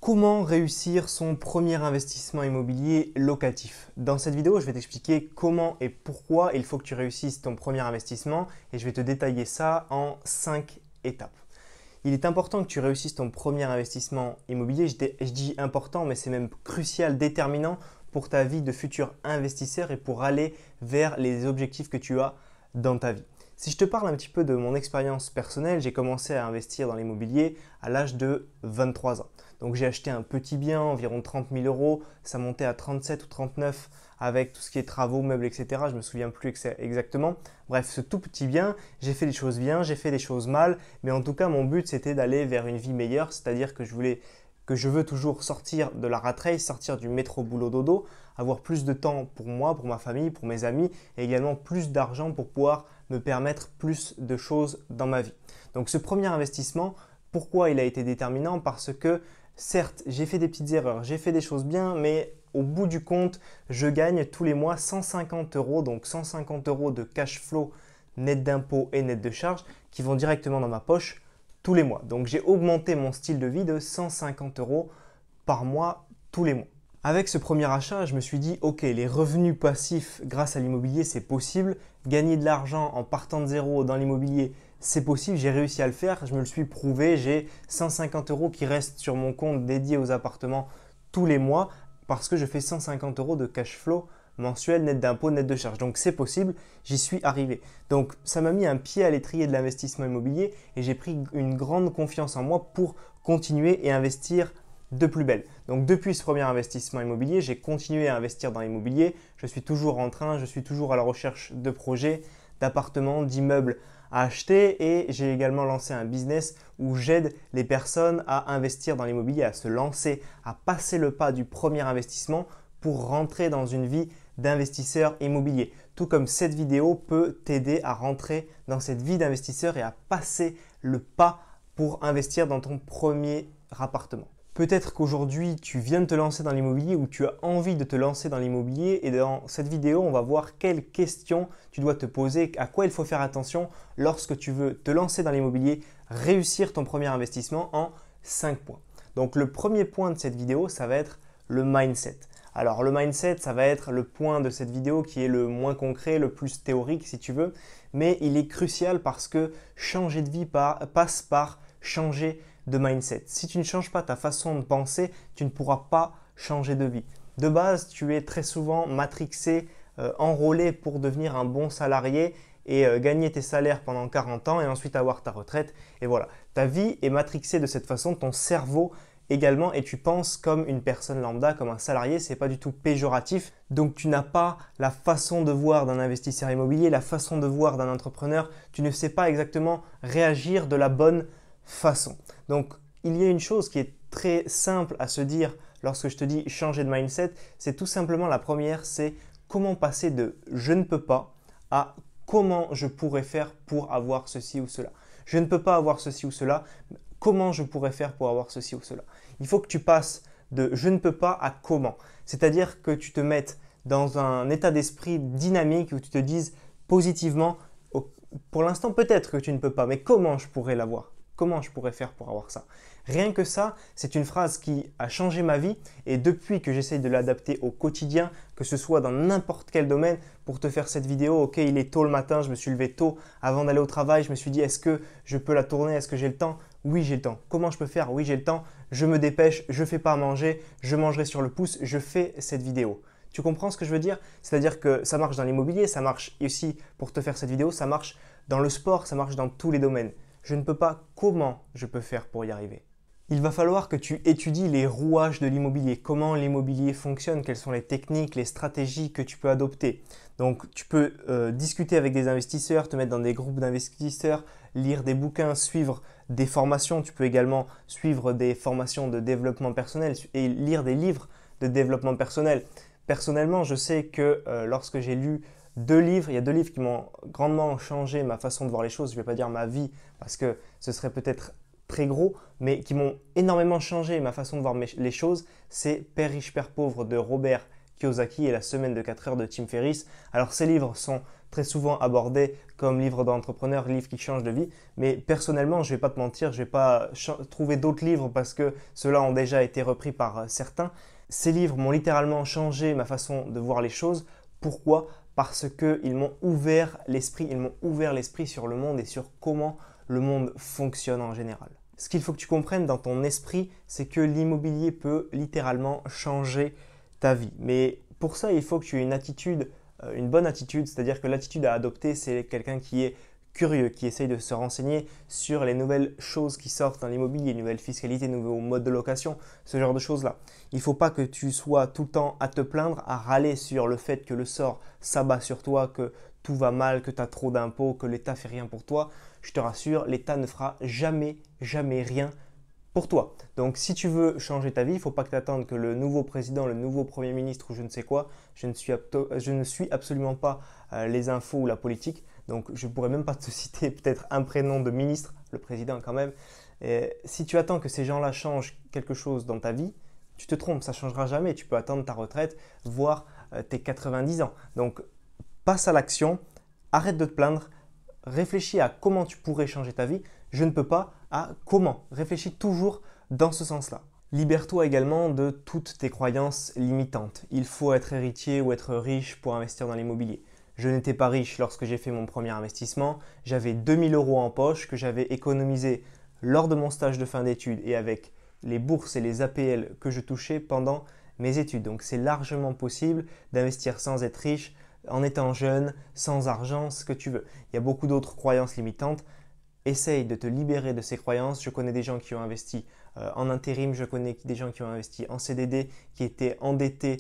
Comment réussir son premier investissement immobilier locatif? Dans cette vidéo, je vais t'expliquer comment et pourquoi il faut que tu réussisses ton premier investissement et je vais te détailler ça en 5 étapes. Il est important que tu réussisses ton premier investissement immobilier. Je dis important, mais c'est même crucial, déterminant pour ta vie de futur investisseur et pour aller vers les objectifs que tu as dans ta vie. Si je te parle un petit peu de mon expérience personnelle, j'ai commencé à investir dans l'immobilier à l'âge de 23 ans. Donc j'ai acheté un petit bien, environ 30 000 euros, ça montait à 37 ou 39 avec tout ce qui est travaux, meubles, etc. Je ne me souviens plus exactement. Bref, ce tout petit bien, j'ai fait des choses bien, j'ai fait des choses mal, mais en tout cas mon but c'était d'aller vers une vie meilleure, c'est-à-dire que je veux toujours sortir de la rat race, sortir du métro boulot dodo, avoir plus de temps pour moi, pour ma famille, pour mes amis et également plus d'argent pour pouvoir me permettre plus de choses dans ma vie. Donc ce premier investissement, pourquoi il a été déterminant? Parce que certes, j'ai fait des petites erreurs, j'ai fait des choses bien, mais au bout du compte, je gagne tous les mois 150 euros, donc 150 euros de cash flow net d'impôts et net de charges qui vont directement dans ma poche tous les mois. Donc j'ai augmenté mon style de vie de 150 euros par mois tous les mois. Avec ce premier achat, je me suis dit, ok, les revenus passifs grâce à l'immobilier, c'est possible. Gagner de l'argent en partant de zéro dans l'immobilier, c'est possible. J'ai réussi à le faire, je me le suis prouvé. J'ai 150 euros qui restent sur mon compte dédié aux appartements tous les mois parce que je fais 150 euros de cash flow mensuel net d'impôts, net de charges. Donc c'est possible, j'y suis arrivé. Donc ça m'a mis un pied à l'étrier de l'investissement immobilier et j'ai pris une grande confiance en moi pour continuer et investir de plus belle. Donc depuis ce premier investissement immobilier, j'ai continué à investir dans l'immobilier. Je suis toujours à la recherche de projets, d'appartements, d'immeubles à acheter et j'ai également lancé un business où j'aide les personnes à investir dans l'immobilier, à se lancer, à passer le pas du premier investissement pour rentrer dans une vie d'investisseur immobilier. Tout comme cette vidéo peut t'aider à rentrer dans cette vie d'investisseur et à passer le pas pour investir dans ton premier appartement. Peut-être qu'aujourd'hui, tu viens de te lancer dans l'immobilier ou tu as envie de te lancer dans l'immobilier et dans cette vidéo, on va voir quelles questions tu dois te poser, à quoi il faut faire attention lorsque tu veux te lancer dans l'immobilier, réussir ton premier investissement en 5 points. Donc le premier point de cette vidéo, ça va être le mindset. Alors le mindset, ça va être le point de cette vidéo qui est le moins concret, le plus théorique si tu veux, mais il est crucial parce que changer de vie passe par changer de mindset. Si tu ne changes pas ta façon de penser, tu ne pourras pas changer de vie. De base, tu es très souvent matrixé, enrôlé pour devenir un bon salarié et gagner tes salaires pendant 40 ans et ensuite avoir ta retraite. Et voilà, ta vie est matrixée de cette façon, ton cerveau également et tu penses comme une personne lambda, comme un salarié, ce n'est pas du tout péjoratif. Donc tu n'as pas la façon de voir d'un investisseur immobilier, la façon de voir d'un entrepreneur. Tu ne sais pas exactement réagir de la bonne façon. Donc il y a une chose qui est très simple à se dire lorsque je te dis changer de mindset, c'est tout simplement la première, c'est comment passer de je ne peux pas à comment je pourrais faire pour avoir ceci ou cela. Je ne peux pas avoir ceci ou cela, comment je pourrais faire pour avoir ceci ou cela. Il faut que tu passes de je ne peux pas à comment. C'est-à-dire que tu te mettes dans un état d'esprit dynamique où tu te dises positivement, pour l'instant peut-être que tu ne peux pas, mais comment je pourrais l'avoir? Comment je pourrais faire pour avoir ça? Rien que ça, c'est une phrase qui a changé ma vie et depuis que j'essaye de l'adapter au quotidien, que ce soit dans n'importe quel domaine, pour te faire cette vidéo, ok, il est tôt le matin, je me suis levé tôt avant d'aller au travail, je me suis dit est-ce que je peux la tourner, est-ce que j'ai le temps? Oui, j'ai le temps. Comment je peux faire? Oui, j'ai le temps. Je me dépêche, je ne fais pas à manger, je mangerai sur le pouce, je fais cette vidéo. Tu comprends ce que je veux dire? C'est-à-dire que ça marche dans l'immobilier, ça marche aussi pour te faire cette vidéo, ça marche dans le sport, ça marche dans tous les domaines. Je ne peux pas, comment je peux faire pour y arriver? Il va falloir que tu étudies les rouages de l'immobilier, comment l'immobilier fonctionne, quelles sont les techniques, les stratégies que tu peux adopter. Donc tu peux discuter avec des investisseurs, te mettre dans des groupes d'investisseurs, lire des bouquins, suivre des formations. Tu peux également suivre des formations de développement personnel et lire des livres de développement personnel. Personnellement, je sais que lorsque j'ai lu il y a 2 livres qui m'ont grandement changé ma façon de voir les choses. Je ne vais pas dire ma vie parce que ce serait peut-être très gros, mais qui m'ont énormément changé ma façon de voir les choses. C'est Père riche, Père pauvre de Robert Kiyosaki et La semaine de 4 heures de Tim Ferriss. Alors ces livres sont très souvent abordés comme livres d'entrepreneurs, livres qui changent de vie, mais personnellement, je ne vais pas te mentir, je ne vais pas trouver d'autres livres parce que ceux-là ont déjà été repris par certains. Ces livres m'ont littéralement changé ma façon de voir les choses. Pourquoi? Parce qu'ils m'ont ouvert l'esprit sur le monde et sur comment le monde fonctionne en général. Ce qu'il faut que tu comprennes dans ton esprit, c'est que l'immobilier peut littéralement changer ta vie. Mais pour ça, il faut que tu aies une bonne attitude, c'est-à-dire que l'attitude à adopter, c'est quelqu'un qui est curieux, qui essaye de se renseigner sur les nouvelles choses qui sortent dans l'immobilier, nouvelles fiscalités, nouveaux modes de location, ce genre de choses-là. Il ne faut pas que tu sois tout le temps à te plaindre, à râler sur le fait que le sort s'abat sur toi, que tout va mal, que tu as trop d'impôts, que l'État fait rien pour toi. Je te rassure, l'État ne fera jamais rien pour toi. Donc si tu veux changer ta vie, il ne faut pas que tu attendes que le nouveau président, le nouveau premier ministre ou je ne sais quoi, je ne suis absolument pas les infos ou la politique, donc je ne pourrais même pas te citer peut-être un prénom de ministre, le président quand même. Et si tu attends que ces gens-là changent quelque chose dans ta vie, tu te trompes, ça ne changera jamais. Tu peux attendre ta retraite, voire tes 90 ans. Donc passe à l'action, arrête de te plaindre, réfléchis à comment tu pourrais changer ta vie. Je ne peux pas, à comment. Réfléchis toujours dans ce sens-là. Libère-toi également de toutes tes croyances limitantes. Il faut être héritier ou être riche pour investir dans l'immobilier. Je n'étais pas riche lorsque j'ai fait mon premier investissement. J'avais 2000 € en poche que j'avais économisé lors de mon stage de fin d'études et avec les bourses et les APL que je touchais pendant mes études. Donc c'est largement possible d'investir sans être riche, en étant jeune, sans argent, ce que tu veux. Il y a beaucoup d'autres croyances limitantes. Essaye de te libérer de ces croyances. Je connais des gens qui ont investi en intérim, je connais des gens qui ont investi en CDD, qui étaient endettés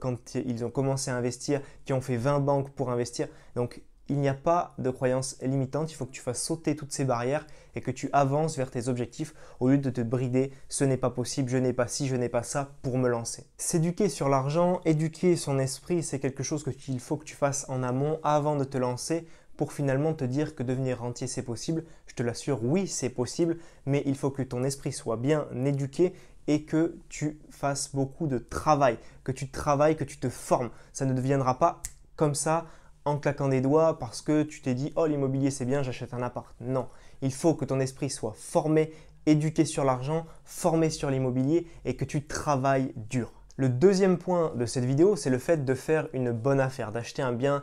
quand ils ont commencé à investir, qui ont fait 20 banques pour investir. Donc, il n'y a pas de croyances limitantes. Il faut que tu fasses sauter toutes ces barrières et que tu avances vers tes objectifs au lieu de te brider. Ce n'est pas possible, je n'ai pas ci, je n'ai pas ça pour me lancer. S'éduquer sur l'argent, éduquer son esprit, c'est quelque chose qu'il faut que tu fasses en amont avant de te lancer pour finalement te dire que devenir rentier c'est possible. Je te l'assure, oui c'est possible, mais il faut que ton esprit soit bien éduqué et que tu fasses beaucoup de travail, que tu travailles, que tu te formes. Ça ne deviendra pas comme ça en claquant des doigts parce que tu t'es dit « Oh l'immobilier c'est bien, j'achète un appart ». Non, il faut que ton esprit soit formé, éduqué sur l'argent, formé sur l'immobilier et que tu travailles dur. Le deuxième point de cette vidéo, c'est le fait de faire une bonne affaire, d'acheter un bien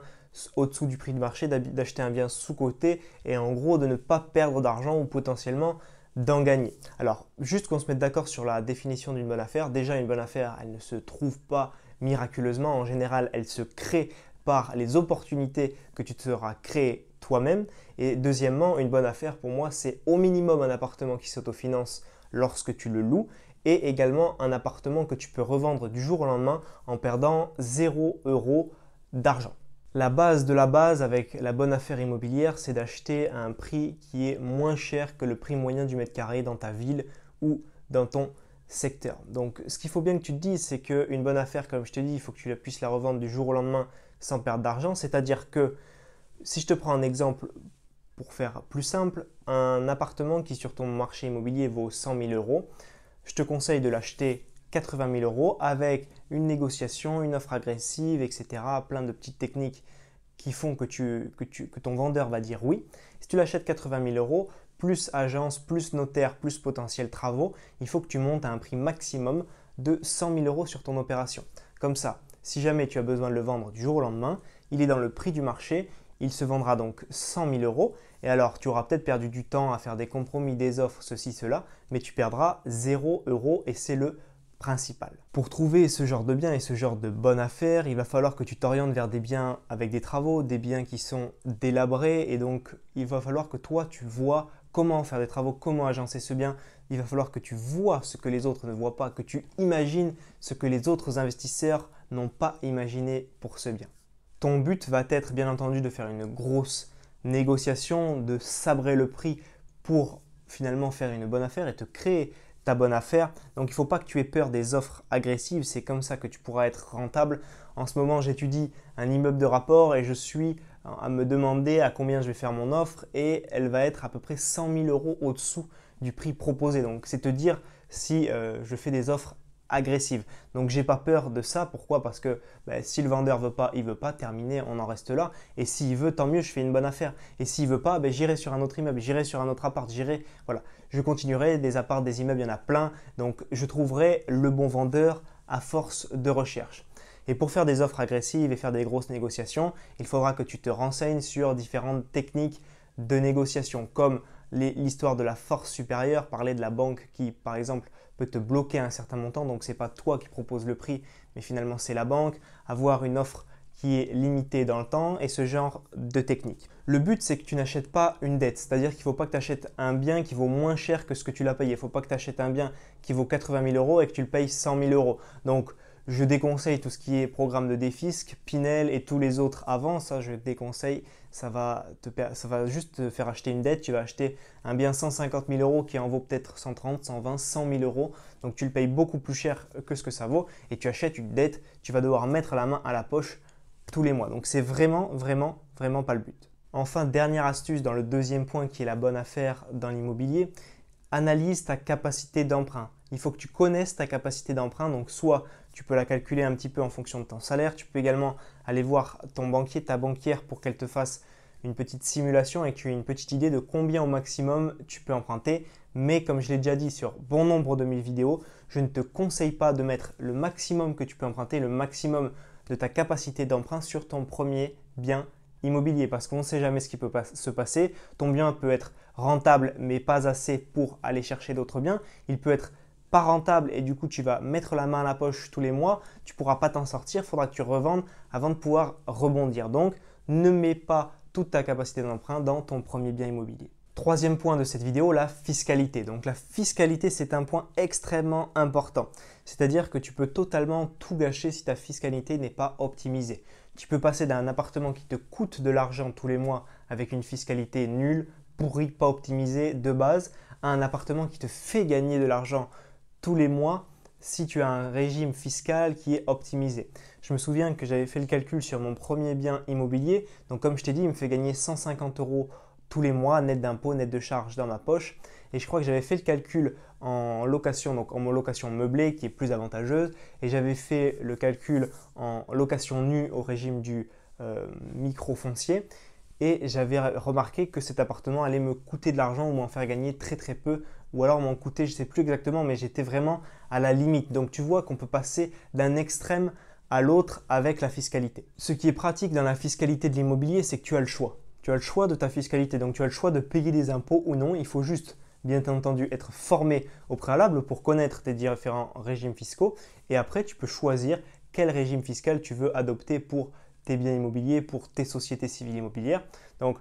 au-dessous du prix de marché, d'acheter un bien sous-coté et en gros de ne pas perdre d'argent ou potentiellement d'en gagner. Alors, juste qu'on se mette d'accord sur la définition d'une bonne affaire. Déjà, une bonne affaire, elle ne se trouve pas miraculeusement. En général, elle se crée par les opportunités que tu te seras créées toi-même. Et deuxièmement, une bonne affaire pour moi, c'est au minimum un appartement qui s'autofinance lorsque tu le loues et également un appartement que tu peux revendre du jour au lendemain en perdant 0 € d'argent. La base de la base avec la bonne affaire immobilière, c'est d'acheter à un prix qui est moins cher que le prix moyen du mètre carré dans ta ville ou dans ton secteur. Donc, ce qu'il faut bien que tu te dises, c'est qu'une bonne affaire, comme je te dis, il faut que tu puisses la revendre du jour au lendemain sans perdre d'argent. C'est-à-dire que, si je te prends un exemple pour faire plus simple, un appartement qui sur ton marché immobilier vaut 100 000 €, je te conseille de l'acheter 80 000 € avec une négociation, une offre agressive, etc. Plein de petites techniques qui font que ton vendeur va dire oui. Si tu l'achètes 80 000 €, plus agence, plus notaire, plus potentiel travaux, il faut que tu montes à un prix maximum de 100 000 € sur ton opération. Comme ça, si jamais tu as besoin de le vendre du jour au lendemain, il est dans le prix du marché, il se vendra donc 100 000 € et alors tu auras peut-être perdu du temps à faire des compromis, des offres, ceci, cela, mais tu perdras 0 € et c'est le principal. Pour trouver ce genre de bien et ce genre de bonne affaire, il va falloir que tu t'orientes vers des biens avec des travaux, des biens qui sont délabrés et donc il va falloir que toi tu vois comment faire des travaux, comment agencer ce bien. Il va falloir que tu vois ce que les autres ne voient pas, que tu imagines ce que les autres investisseurs n'ont pas imaginé pour ce bien. Ton but va être bien entendu de faire une grosse négociation, de sabrer le prix pour finalement faire une bonne affaire et te créer ta bonne affaire. Donc il ne faut pas que tu aies peur des offres agressives, c'est comme ça que tu pourras être rentable. En ce moment, j'étudie un immeuble de rapport et je suis à me demander à combien je vais faire mon offre et elle va être à peu près 100 000 € au-dessous du prix proposé. Donc c'est te dire si je fais des offres agressive. Donc j'ai pas peur de ça. Pourquoi? Parce que si le vendeur veut pas, il veut pas, terminé, on en reste là. Et s'il veut, tant mieux, je fais une bonne affaire. Et s'il veut pas, j'irai sur un autre immeuble, j'irai sur un autre appart, voilà. Je continuerai, des apparts, des immeubles, il y en a plein. Donc je trouverai le bon vendeur à force de recherche. Et pour faire des offres agressives et faire des grosses négociations, il faudra que tu te renseignes sur différentes techniques de négociation, comme l'histoire de la force supérieure, parler de la banque qui, par exemple, peut te bloquer un certain montant, donc ce n'est pas toi qui propose le prix, mais finalement c'est la banque, avoir une offre qui est limitée dans le temps et ce genre de technique. Le but, c'est que tu n'achètes pas une dette, c'est-à-dire qu'il ne faut pas que tu achètes un bien qui vaut moins cher que ce que tu l'as payé. Il ne faut pas que tu achètes un bien qui vaut 80 000 euros et que tu le payes 100 000 euros. Donc, je déconseille tout ce qui est programme de défisque, Pinel et tous les autres avant. Ça, je déconseille. Ça va juste te faire acheter une dette. Tu vas acheter un bien 150 000 euros qui en vaut peut-être 130, 120, 100 000 euros. Donc, tu le payes beaucoup plus cher que ce que ça vaut et tu achètes une dette. Tu vas devoir mettre la main à la poche tous les mois. Donc, c'est vraiment pas le but. Enfin, dernière astuce dans le deuxième point qui est la bonne affaire dans l'immobilier, analyse ta capacité d'emprunt. Il faut que tu connaisses ta capacité d'emprunt. Donc, soit tu peux la calculer un petit peu en fonction de ton salaire. Tu peux également aller voir ton banquier, ta banquière pour qu'elle te fasse une petite simulation et que tu aies une petite idée de combien au maximum tu peux emprunter. Mais comme je l'ai déjà dit sur bon nombre de mes vidéos, je ne te conseille pas de mettre le maximum que tu peux emprunter, le maximum de ta capacité d'emprunt sur ton premier bien immobilier parce qu'on ne sait jamais ce qui peut se passer. Ton bien peut être rentable mais pas assez pour aller chercher d'autres biens. Il peut être pas rentable et du coup tu vas mettre la main à la poche tous les mois. Tu ne pourras pas t'en sortir, il faudra que tu revendes avant de pouvoir rebondir. Donc ne mets pas toute ta capacité d'emprunt dans ton premier bien immobilier. Troisième point de cette vidéo, la fiscalité. Donc la fiscalité, c'est un point extrêmement important. C'est-à-dire que tu peux totalement tout gâcher si ta fiscalité n'est pas optimisée. Tu peux passer d'un appartement qui te coûte de l'argent tous les mois avec une fiscalité nulle, pourrie, pas optimisée de base, à un appartement qui te fait gagner de l'argent tous les mois si tu as un régime fiscal qui est optimisé. Je me souviens que j'avais fait le calcul sur mon premier bien immobilier. Donc comme je t'ai dit, il me fait gagner 150 euros tous les mois, net d'impôts, net de charges dans ma poche. Et je crois que j'avais fait le calcul en location, donc en location meublée qui est plus avantageuse. Et j'avais fait le calcul en location nue au régime du micro-foncier. Et j'avais remarqué que cet appartement allait me coûter de l'argent ou m'en faire gagner très peu. Ou alors m'en coûter, je ne sais plus exactement, mais j'étais vraiment à la limite. Donc tu vois qu'on peut passer d'un extrême à l'autre avec la fiscalité. Ce qui est pratique dans la fiscalité de l'immobilier, c'est que tu as le choix. Tu as le choix de ta fiscalité, donc tu as le choix de payer des impôts ou non. Il faut juste, bien entendu, être formé au préalable pour connaître tes différents régimes fiscaux. Et après, tu peux choisir quel régime fiscal tu veux adopter pour tes biens immobiliers, pour tes sociétés civiles immobilières. Donc,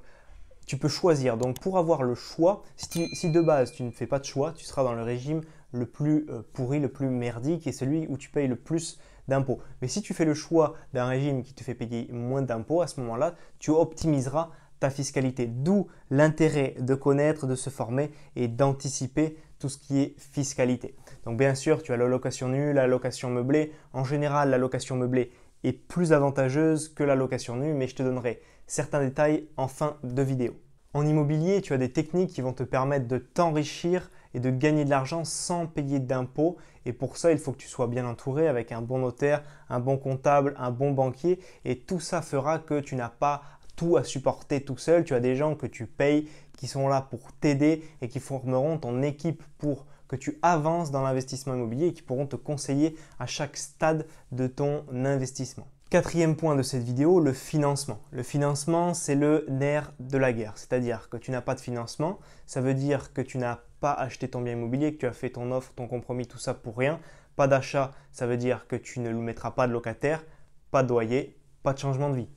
tu peux choisir. Donc, pour avoir le choix, si de base tu ne fais pas de choix, tu seras dans le régime le plus pourri, le plus merdique et celui où tu payes le plus d'impôts. Mais si tu fais le choix d'un régime qui te fait payer moins d'impôts, à ce moment-là, tu optimiseras ta fiscalité. D'où l'intérêt de connaître, de se former et d'anticiper tout ce qui est fiscalité. Donc bien sûr, tu as la location nue, la location meublée. En général, la location meublée est plus avantageuse que la location nue, mais je te donnerai certains détails en fin de vidéo. En immobilier, tu as des techniques qui vont te permettre de t'enrichir et de gagner de l'argent sans payer d'impôts. Et pour ça, il faut que tu sois bien entouré avec un bon notaire, un bon comptable, un bon banquier. Et tout ça fera que tu n'as pas tout à supporter tout seul. Tu as des gens que tu payes qui sont là pour t'aider et qui formeront ton équipe pour que tu avances dans l'investissement immobilier et qui pourront te conseiller à chaque stade de ton investissement. Quatrième point de cette vidéo, le financement. Le financement, c'est le nerf de la guerre. C'est-à-dire que tu n'as pas de financement, ça veut dire que tu n'as pas acheté ton bien immobilier, que tu as fait ton offre, ton compromis, tout ça pour rien. Pas d'achat, ça veut dire que tu ne mettras pas de locataire, pas de loyer, pas de changement de vie.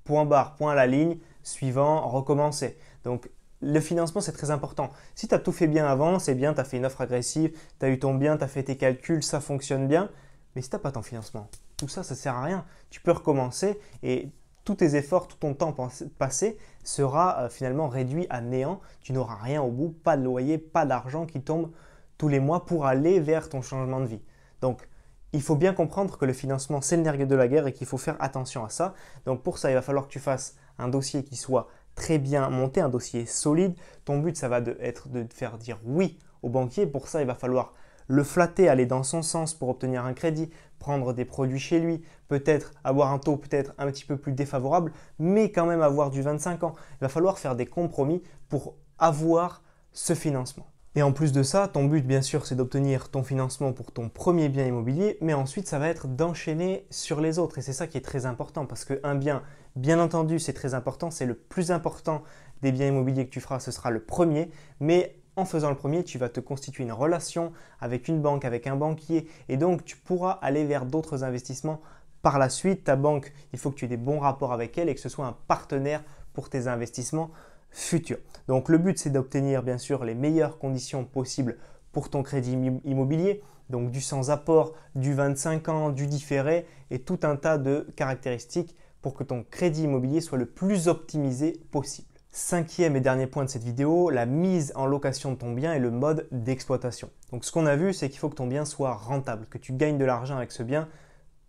Point barre, point à la ligne, suivant, recommencer. Donc, le financement, c'est très important. Si tu as tout fait bien avant, c'est bien, tu as fait une offre agressive, tu as eu ton bien, tu as fait tes calculs, ça fonctionne bien. Mais si tu n'as pas ton financement, tout ça, ça ne sert à rien. Tu peux recommencer et tous tes efforts, tout ton temps passé sera finalement réduit à néant. Tu n'auras rien au bout, pas de loyer, pas d'argent qui tombe tous les mois pour aller vers ton changement de vie. Donc, il faut bien comprendre que le financement, c'est le nerf de la guerre et qu'il faut faire attention à ça. Donc, pour ça, il va falloir que tu fasses un dossier qui soit très bien monté, un dossier solide. Ton but, ça va être de te faire dire oui au banquier. Pour ça, il va falloir le flatter, aller dans son sens pour obtenir un crédit, prendre des produits chez lui, peut-être avoir un taux peut-être un petit peu plus défavorable, mais quand même avoir du 25 ans. Il va falloir faire des compromis pour avoir ce financement. Et en plus de ça, ton but bien sûr c'est d'obtenir ton financement pour ton premier bien immobilier, mais ensuite ça va être d'enchaîner sur les autres. Et c'est ça qui est très important parce qu'un bien, bien entendu c'est très important, c'est le plus important des biens immobiliers que tu feras, ce sera le premier, mais en faisant le premier, tu vas te constituer une relation avec une banque, avec un banquier et donc tu pourras aller vers d'autres investissements par la suite. Ta banque, il faut que tu aies des bons rapports avec elle et que ce soit un partenaire pour tes investissements futurs. Donc le but c'est d'obtenir bien sûr les meilleures conditions possibles pour ton crédit immobilier, donc du sans apport, du 25 ans, du différé et tout un tas de caractéristiques pour que ton crédit immobilier soit le plus optimisé possible. Cinquième et dernier point de cette vidéo, la mise en location de ton bien et le mode d'exploitation. Donc ce qu'on a vu, c'est qu'il faut que ton bien soit rentable, que tu gagnes de l'argent avec ce bien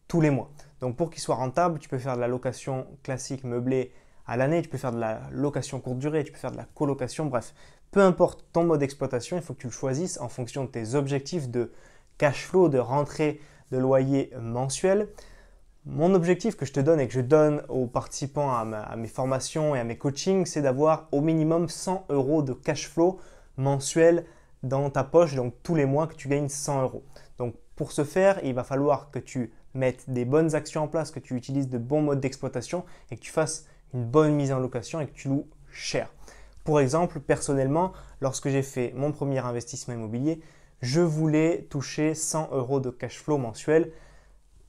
tous les mois. Donc pour qu'il soit rentable, tu peux faire de la location classique meublée à l'année, tu peux faire de la location courte durée, tu peux faire de la colocation, bref. Peu importe ton mode d'exploitation, il faut que tu le choisisses en fonction de tes objectifs de cash flow, de rentrée de loyer mensuel. Mon objectif que je te donne et que je donne aux participants à mes formations et à mes coachings, c'est d'avoir au minimum 100 € de cash flow mensuel dans ta poche, donc tous les mois que tu gagnes 100 €. Donc pour ce faire, il va falloir que tu mettes des bonnes actions en place, que tu utilises de bons modes d'exploitation et que tu fasses une bonne mise en location et que tu loues cher. Pour exemple, personnellement, lorsque j'ai fait mon premier investissement immobilier, je voulais toucher 100 € de cash flow mensuel.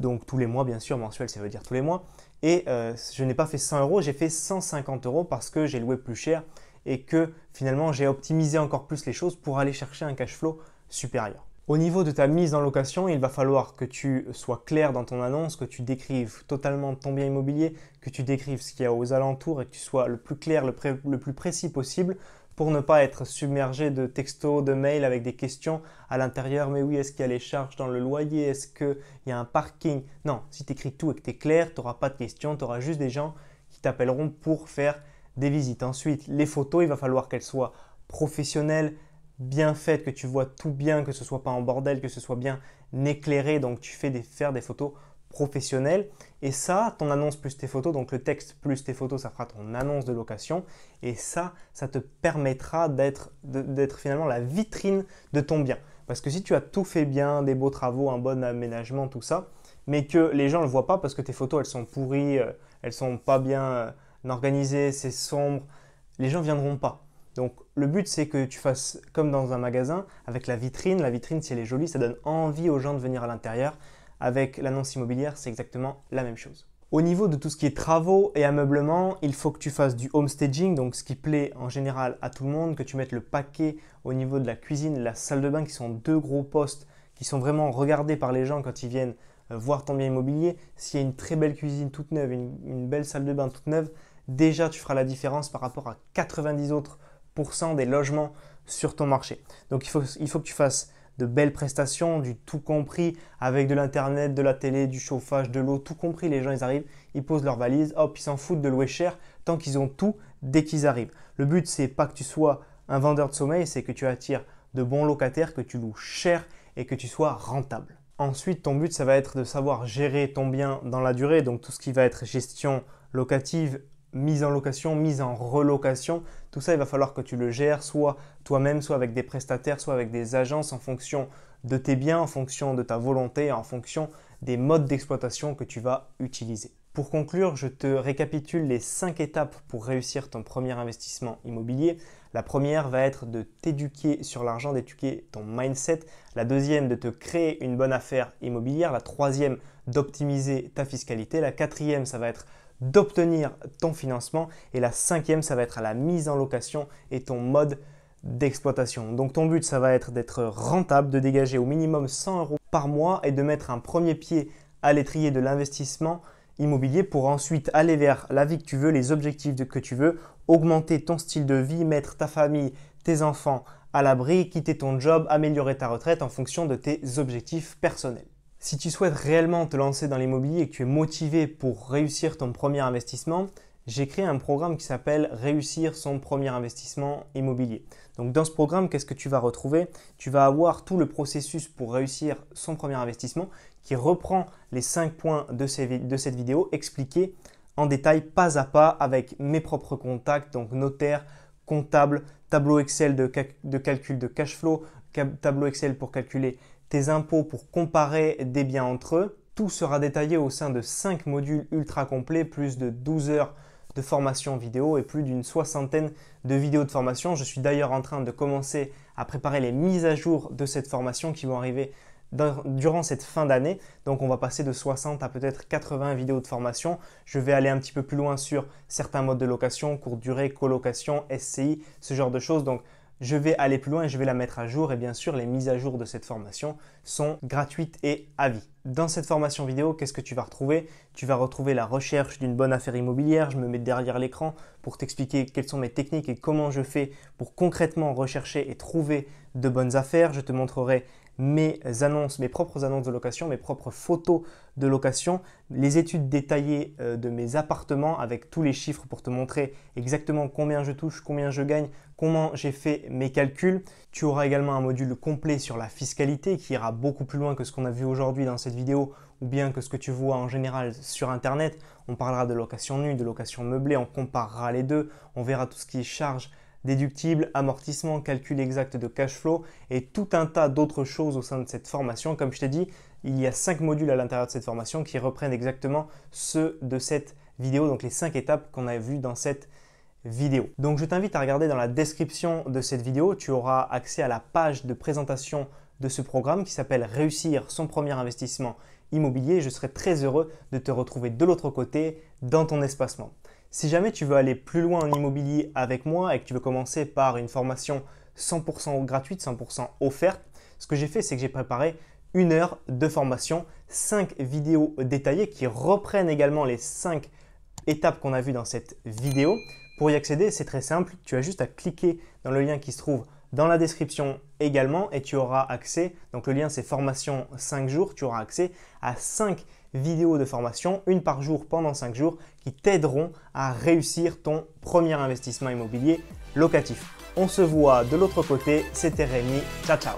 Donc tous les mois, bien sûr, mensuel, ça veut dire tous les mois. Et je n'ai pas fait 100 €, j'ai fait 150 € parce que j'ai loué plus cher et que finalement j'ai optimisé encore plus les choses pour aller chercher un cash flow supérieur. Au niveau de ta mise en location, il va falloir que tu sois clair dans ton annonce, que tu décrives totalement ton bien immobilier, que tu décrives ce qu'il y a aux alentours et que tu sois le plus clair, le plus précis possible pour ne pas être submergé de textos, de mails avec des questions à l'intérieur. Mais oui, est-ce qu'il y a les charges dans le loyer? Est-ce qu'il y a un parking? Non, si tu écris tout et que tu es clair, tu n'auras pas de questions, tu auras juste des gens qui t'appelleront pour faire des visites. Ensuite, les photos, il va falloir qu'elles soient professionnelles, bien faites, que tu vois tout bien, que ce soit pas en bordel, que ce soit bien éclairé. Donc tu fais faire des photos professionnelles. Et ça, ton annonce plus tes photos, donc le texte plus tes photos, ça fera ton annonce de location. Et ça te permettra d'être finalement la vitrine de ton bien. Parce que si tu as tout fait bien, des beaux travaux, un bon aménagement, tout ça, mais que les gens ne le voient pas parce que tes photos, elles sont pourries, elles sont pas bien organisées, c'est sombre, les gens ne viendront pas. Donc le but c'est que tu fasses comme dans un magasin avec la vitrine. La vitrine, si elle est jolie, ça donne envie aux gens de venir à l'intérieur. Avec l'annonce immobilière, c'est exactement la même chose. Au niveau de tout ce qui est travaux et ameublement, il faut que tu fasses du home staging, donc ce qui plaît en général à tout le monde, que tu mettes le paquet au niveau de la cuisine et de la salle de bain qui sont deux gros postes qui sont vraiment regardés par les gens quand ils viennent voir ton bien immobilier. S'il y a une très belle cuisine toute neuve, une belle salle de bain toute neuve, déjà tu feras la différence par rapport à 90 autres % des logements sur ton marché. Donc il faut que tu fasses de belles prestations, du tout compris, avec de l'internet, de la télé, du chauffage, de l'eau, tout compris. Les gens ils arrivent, ils posent leur valise, hop, ils s'en foutent de louer cher tant qu'ils ont tout dès qu'ils arrivent. Le but c'est pas que tu sois un vendeur de sommeil, c'est que tu attires de bons locataires, que tu loues cher et que tu sois rentable. Ensuite, ton but ça va être de savoir gérer ton bien dans la durée, donc tout ce qui va être gestion locative, mise en location, mise en relocation, tout ça il va falloir que tu le gères soit toi-même, soit avec des prestataires, soit avec des agences en fonction de tes biens, en fonction de ta volonté, en fonction des modes d'exploitation que tu vas utiliser. Pour conclure, je te récapitule les 5 étapes pour réussir ton premier investissement immobilier. La première va être de t'éduquer sur l'argent, d'éduquer ton mindset. La deuxième, de te créer une bonne affaire immobilière. La troisième, d'optimiser ta fiscalité. La quatrième, ça va être d'obtenir ton financement. Et la cinquième, ça va être à la mise en location et ton mode d'exploitation. Donc ton but, ça va être d'être rentable, de dégager au minimum 100 € par mois et de mettre un premier pied à l'étrier de l'investissement immobilier pour ensuite aller vers la vie que tu veux, les objectifs que tu veux, augmenter ton style de vie, mettre ta famille, tes enfants à l'abri, quitter ton job, améliorer ta retraite en fonction de tes objectifs personnels. Si tu souhaites réellement te lancer dans l'immobilier et que tu es motivé pour réussir ton premier investissement, j'ai créé un programme qui s'appelle Réussir son premier investissement immobilier. Donc dans ce programme, qu'est-ce que tu vas retrouver? Tu vas avoir tout le processus pour réussir son premier investissement qui reprend les 5 points de cette vidéo expliqués en détail pas à pas avec mes propres contacts, donc notaire, comptable, tableau Excel de calcul de cash flow, tableau Excel pour calculer tes impôts, pour comparer des biens entre eux. Tout sera détaillé au sein de 5 modules ultra complets, plus de 12 heures de formation vidéo et plus d'une soixantaine de vidéos de formation. Je suis d'ailleurs en train de commencer à préparer les mises à jour de cette formation qui vont arriver durant cette fin d'année. Donc on va passer de 60 à peut-être 80 vidéos de formation. Je vais aller un petit peu plus loin sur certains modes de location, courte durée, colocation, SCI, ce genre de choses. Donc je vais aller plus loin et je vais la mettre à jour et bien sûr les mises à jour de cette formation sont gratuites et à vie. Dans cette formation vidéo, qu'est-ce que tu vas retrouver? Tu vas retrouver la recherche d'une bonne affaire immobilière. Je me mets derrière l'écran pour t'expliquer quelles sont mes techniques et comment je fais pour concrètement rechercher et trouver de bonnes affaires. Je te montrerai mes annonces, mes propres annonces de location, mes propres photos de location, les études détaillées de mes appartements avec tous les chiffres pour te montrer exactement combien je touche, combien je gagne, comment j'ai fait mes calculs. Tu auras également un module complet sur la fiscalité qui ira beaucoup plus loin que ce qu'on a vu aujourd'hui dans cette vidéo ou bien que ce que tu vois en général sur Internet. On parlera de location nue, de location meublée, on comparera les deux, on verra tout ce qui est charges déductible, amortissement, calcul exact de cash flow et tout un tas d'autres choses au sein de cette formation. Comme je t'ai dit, il y a 5 modules à l'intérieur de cette formation qui reprennent exactement ceux de cette vidéo, donc les 5 étapes qu'on a vues dans cette vidéo. Donc je t'invite à regarder dans la description de cette vidéo, tu auras accès à la page de présentation de ce programme qui s'appelle Réussir son premier investissement immobilier. Je serai très heureux de te retrouver de l'autre côté dans ton espacement. Si jamais tu veux aller plus loin en immobilier avec moi et que tu veux commencer par une formation 100% gratuite, 100% offerte, ce que j'ai fait, c'est que j'ai préparé 1 heure de formation, 5 vidéos détaillées qui reprennent également les 5 étapes qu'on a vues dans cette vidéo. Pour y accéder, c'est très simple, tu as juste à cliquer dans le lien qui se trouve dans la description également et tu auras accès, donc le lien c'est formation 5 jours, tu auras accès à 5 vidéos de formation, une par jour pendant 5 jours qui t'aideront à réussir ton premier investissement immobilier locatif. On se voit de l'autre côté, c'était Rémi, ciao ciao.